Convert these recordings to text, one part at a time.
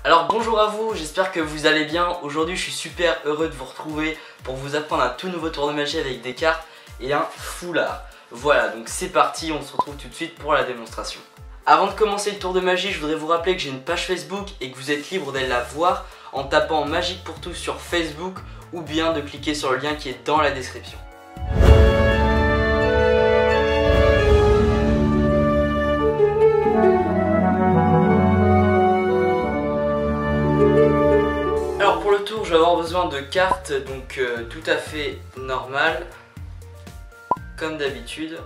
Alors bonjour à vous, j'espère que vous allez bien. Aujourd'hui je suis super heureux de vous retrouver pour vous apprendre un tout nouveau tour de magie avec des cartes et un foulard. Voilà, donc c'est parti, on se retrouve tout de suite pour la démonstration. Avant de commencer le tour de magie, je voudrais vous rappeler que j'ai une page Facebook et que vous êtes libre d'aller la voir en tapant Magique pour tous sur Facebook ou bien de cliquer sur le lien qui est dans la description. Alors pour le tour, je vais avoir besoin de cartes donc tout à fait normales comme d'habitude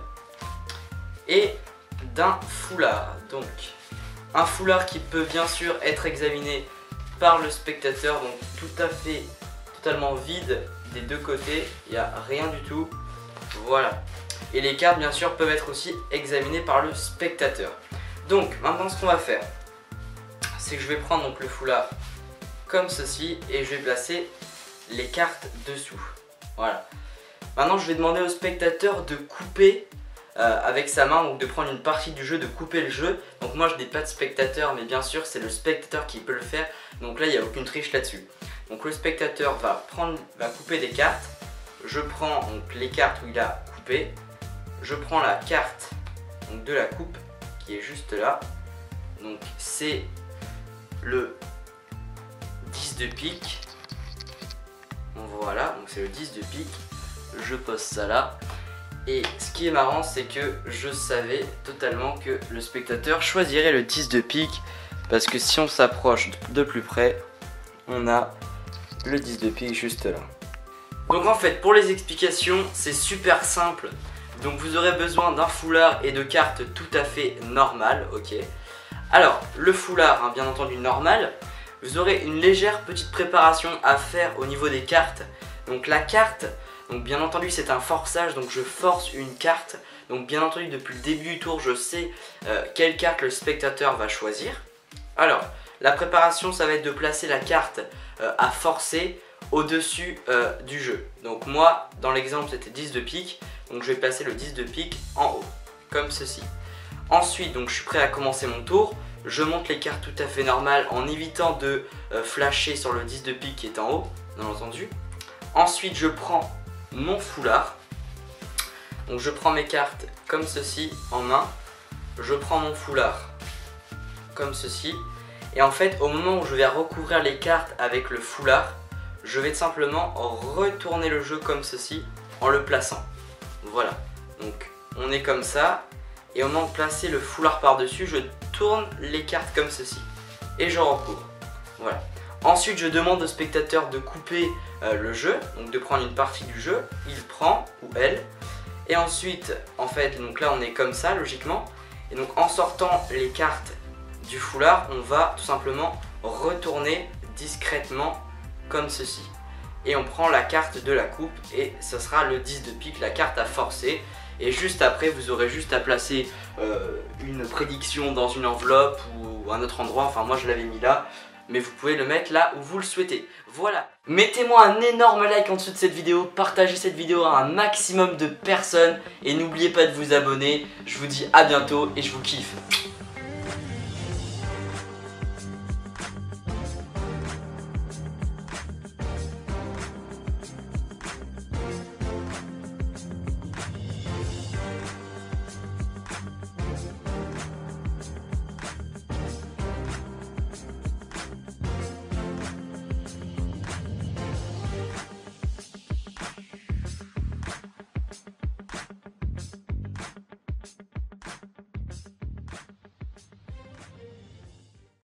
et d'un foulard. Donc un foulard qui peut bien sûr être examiné par le spectateur, donc tout à fait totalement vide des deux côtés, il n'y a rien du tout. Voilà. Et les cartes bien sûr peuvent être aussi examinées par le spectateur. Donc maintenant ce qu'on va faire, c'est que je vais prendre donc le foulard comme ceci et je vais placer les cartes dessous. Voilà. Maintenant je vais demander au spectateur de couper avec sa main, donc de prendre une partie du jeu, de couper le jeu. Donc moi je n'ai pas de spectateur, mais bien sûr c'est le spectateur qui peut le faire. Donc là il n'y a aucune triche là-dessus. Donc le spectateur va couper des cartes. Je prends donc les cartes où il a coupé. Je prends la carte donc, de la coupe qui est juste là. Donc c'est le 10 de pique. Voilà, donc c'est le 10 de pique. Je pose ça là. Et ce qui est marrant, c'est que je savais totalement que le spectateur choisirait le 10 de pique. Parce que si on s'approche de plus près, on a le 10 de pique juste là. Donc en fait, pour les explications, c'est super simple. Donc vous aurez besoin d'un foulard et de cartes tout à fait normales, ok. Alors, le foulard, hein, bien entendu normal. Vous aurez une légère petite préparation à faire au niveau des cartes. Donc la carte, donc bien entendu c'est un forçage, donc je force une carte. Donc bien entendu depuis le début du tour je sais quelle carte le spectateur va choisir. Alors la préparation ça va être de placer la carte à forcer au-dessus du jeu. Donc moi dans l'exemple c'était 10 de pique, donc je vais placer le 10 de pique en haut, comme ceci. Ensuite donc je suis prêt à commencer mon tour. Je monte les cartes tout à fait normales en évitant de flasher sur le 10 de pique qui est en haut, bien entendu. Ensuite, je prends mon foulard. Donc, je prends mes cartes comme ceci en main. Je prends mon foulard comme ceci. Et en fait, au moment où je vais recouvrir les cartes avec le foulard, je vais tout simplement retourner le jeu comme ceci en le plaçant. Voilà. Donc, on est comme ça. Et au moment de placer le foulard par-dessus, je tourne les cartes comme ceci. Et je recouvre. Voilà. Ensuite, je demande au spectateur de couper le jeu, donc de prendre une partie du jeu. Il prend, ou elle. Et ensuite, en fait, donc là on est comme ça, logiquement. Et donc en sortant les cartes du foulard, on va tout simplement retourner discrètement comme ceci. Et on prend la carte de la coupe et ce sera le 10 de pique, la carte à forcer. Et juste après vous aurez juste à placer une prédiction dans une enveloppe ou un autre endroit, enfin moi je l'avais mis là, mais vous pouvez le mettre là où vous le souhaitez. Voilà, mettez-moi un énorme like en dessous de cette vidéo, partagez cette vidéo à un maximum de personnes et n'oubliez pas de vous abonner. Je vous dis à bientôt et je vous kiffe.